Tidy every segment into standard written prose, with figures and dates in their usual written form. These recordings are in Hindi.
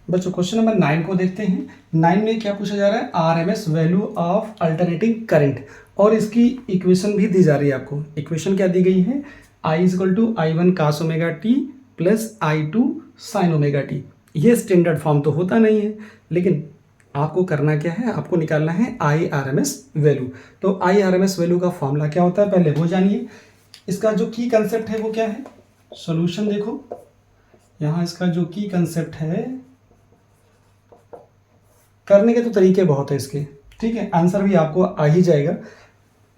बच्चों क्वेश्चन नंबर 9 को देखते हैं। 9 में क्या पूछा जा रहा है, RMS value of alternating current, और इसकी इक्वेशन भी दी जा रही है। आपको इक्वेशन क्या दी गई है, I is equal to I one cos omega t plus I two sine omega t. ये स्टैंडर्ड फॉर्म तो होता नहीं है, लेकिन आपको करना क्या है, आपको निकालना है I R M S value. तो I R M S value का फॉर्मूला क्या होता है पहले वो जानिए। इसका जो की कंसेप्ट है वो क्या है, सॉल्यूशन देखो यहाँ इसका जो की कंसेप्ट है, करने के तो तरीके बहुत है इसके, ठीक है, आंसर भी आपको आ ही जाएगा,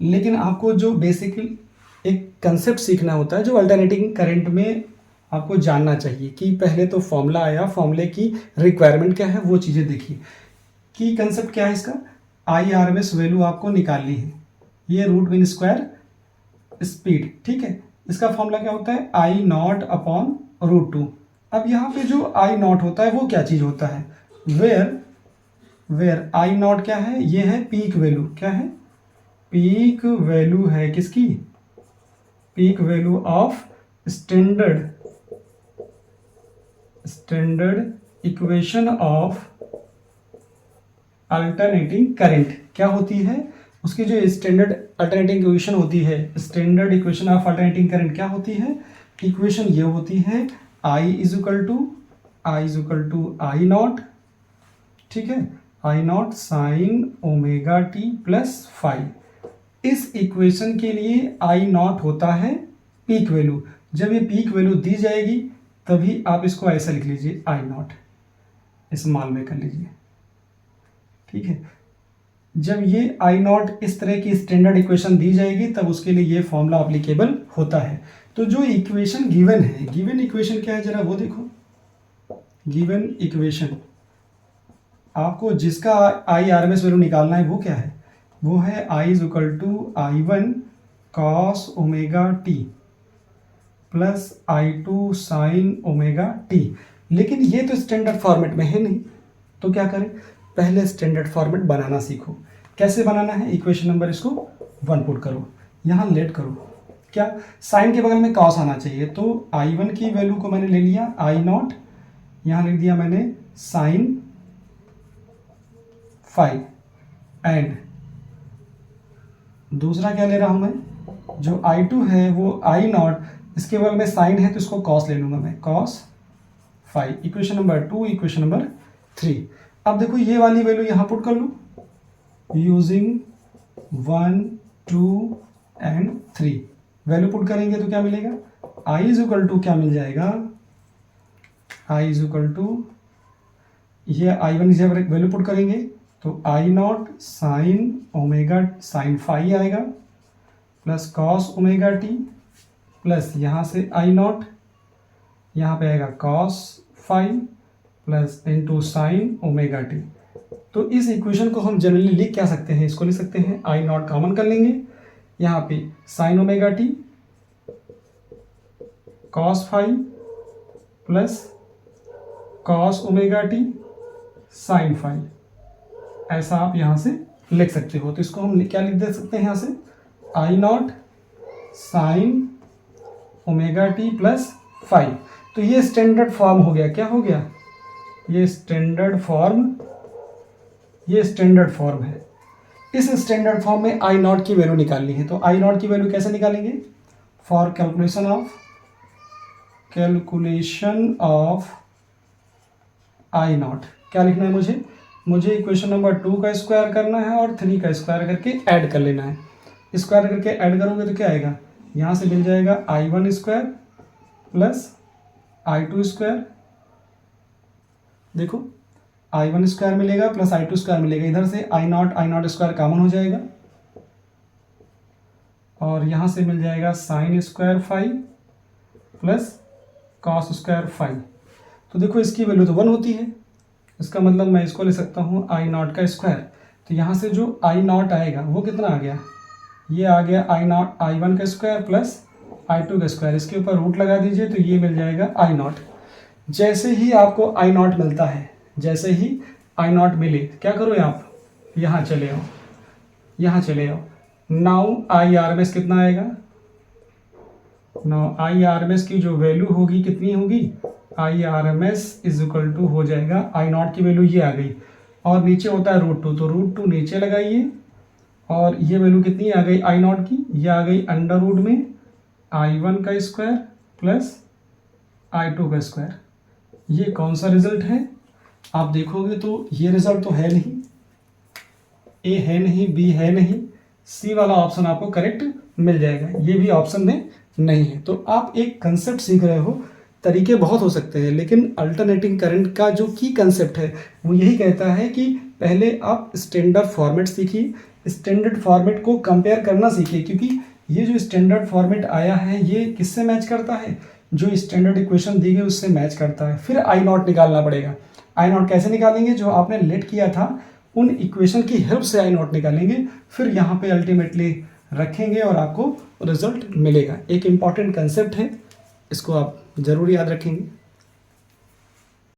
लेकिन आपको जो बेसिकली एक कंसेप्ट सीखना होता है जो अल्टरनेटिंग करंट में आपको जानना चाहिए कि पहले तो फॉर्मूला आया, फॉर्मूले की रिक्वायरमेंट क्या है वो चीज़ें देखिए। की कंसेप्ट क्या है इसका, I R M S value आपको निकालनी है, ये रूट मीन स्क्वायर स्पीड, ठीक है। इसका फॉर्मूला क्या होता है, I not upon root two. अब यहाँ पे जो आई नॉट होता है वो क्या चीज़ होता है, वेयर आई नॉट क्या है, ये है पीक वैल्यू, क्या है, पीक वैल्यू है किसकी, peak value of standard equation of alternating current. क्या होती है उसकी जो स्टैंडर्ड अल्टरनेटिंग इक्वेशन होती है, standard equation of alternating current क्या होती है, इक्वेशन ये होती है I is equal to I not, ठीक है, I not sine omega t plus five. इस इक्वेशन के लिए आई नॉट होता है पीक वैल्यू। जब ये पीक वैल्यू दी जाएगी तभी आप इसको ऐसा लिख लीजिए, आई नॉट स्मॉल में कर लीजिए, ठीक है। जब ये आई नॉट इस तरह की स्टैंडर्ड इक्वेशन दी जाएगी तब उसके लिए ये फॉर्मूला अप्लीकेबल होता है। तो जो इक्वेशन गिवन है, गिवन इक्वेशन क्या है जरा वो देखो, गिवन इक्वेशन आपको जिसका I R M S value निकालना है वो क्या है, वो है I is equal to I one cos omega t plus I two sine omega t. लेकिन ये तो स्टैंडर्ड फॉर्मेट में है नहीं, तो क्या करें, पहले स्टैंडर्ड फॉर्मेट बनाना सीखो। कैसे बनाना है, इक्वेशन नंबर इसको 1 पुट करो, यहाँ लेट करो, क्या साइन के बगल में कॉस आना चाहिए, तो आई वन की वैल्यू को मैंने ले लिया आई नॉट, यहाँ लिख दिया मैंने साइन 5, एंड दूसरा क्या ले रहा हूं मैं, जो I2 है वो आई नॉट, इसके बगल में साइन है तो इसको कॉस ले लूंगा मैं, cos 5। Equation number 2, equation number 3। अब देखो ये वाली वैल्यू यहाँ पुट कर लूँ यूजिंग 1, 2 एंड 3। वैल्यू पुट करेंगे तो क्या मिलेगा, आई इज इक्वल टू क्या मिल जाएगा, आई इज इक्वल टू ये आई वन की वैल्यू पुट करेंगे तो आई नॉट साइन ओमेगा साइन 5 आएगा plus cos omega t plus यहाँ से आई नॉट, यहाँ पे आएगा cos 5 plus into sine omega T. तो इस इक्वेशन को हम जनरली लिख क्या सकते हैं, इसको लिख सकते हैं आई नॉट कॉमन कर लेंगे, यहाँ पे sine omega T cos 5 plus cos omega T sine 5, ऐसा आप यहाँ से लिख सकते हो। तो इसको हम क्या लिख दे सकते हैं यहाँ से, I not sine omega t plus 5। तो ये स्टैंडर्ड फॉर्म हो गया, क्या हो गया, ये स्टैंडर्ड फॉर्म है। इस स्टैंडर्ड फॉर्म में आई नॉट की वैल्यू निकालनी है, तो आई नॉट की वैल्यू कैसे निकालेंगे, for calculation of I not क्या लिखना है मुझे इक्वेशन नंबर 2 का स्क्वायर करना है और 3 का स्क्वायर करके ऐड कर लेना है। स्क्वायर करके ऐड करोगे तो क्या आएगा, यहाँ से मिल जाएगा I one square plus I two square, देखो आई वन स्क्वायर मिलेगा प्लस आई टू स्क्वायर मिलेगा, इधर से आई नॉट स्क्वायर कॉमन हो जाएगा और यहाँ से मिल जाएगा sine square 5 plus cos square 5। तो देखो इसकी वैल्यू तो 1 होती है, इसका मतलब मैं इसको ले सकता हूँ आई नॉट का स्क्वायर। तो यहाँ से जो आई नॉट आएगा वो कितना आ गया, ये आ गया आई वन का स्क्वायर प्लस आई टू का स्क्वायर, इसके ऊपर रूट लगा दीजिए तो ये मिल जाएगा आई नॉट। जैसे ही आपको आई नॉट मिलता है, जैसे ही आई नॉट मिले क्या करो आप, यहाँ चले आओ, now I R M S कितना आएगा, now I R M S की जो वैल्यू होगी कितनी होगी, I R M S is equal to हो जाएगा आई नॉट की वैल्यू ये आ गई और नीचे होता है √2, तो √2 नीचे लगाइए और ये वैल्यू कितनी आ गई आई नॉट की, ये आ गई अंडर रूट में I1 का स्क्वायर प्लस I2 का स्क्वायर। ये कौन सा रिजल्ट है? आप देखोगे तो ये रिजल्ट तो है नहीं, ए है नहीं, बी है नहीं, सी वाला ऑप्शन आपको करेक्ट मिल जाएगा, ये भी ऑप्शन में नहीं है। तो आप एक कंसेप्ट सीख रहे हो, तरीके बहुत हो सकते हैं, लेकिन अल्टरनेटिंग करंट का जो की कंसेप्ट है वो यही कहता है कि पहले आप स्टैंडर्ड फॉर्मेट सीखिए, स्टैंडर्ड फॉर्मेट को कंपेयर करना सीखिए, क्योंकि ये जो स्टैंडर्ड फॉर्मेट आया है ये किससे मैच करता है, जो स्टैंडर्ड इक्वेशन दी गई उससे मैच करता है। फिर आई नॉट निकालना पड़ेगा। आई नॉट कैसे निकालेंगे? जो आपने लेट किया था उन इक्वेशन की हेल्प से आई नॉट निकालेंगे, फिर यहाँ पे अल्टीमेटली रखेंगे और आपको रिजल्ट मिलेगा। एक इम्पॉर्टेंट कंसेप्ट है, इसको आप ज़रूर याद रखेंगे।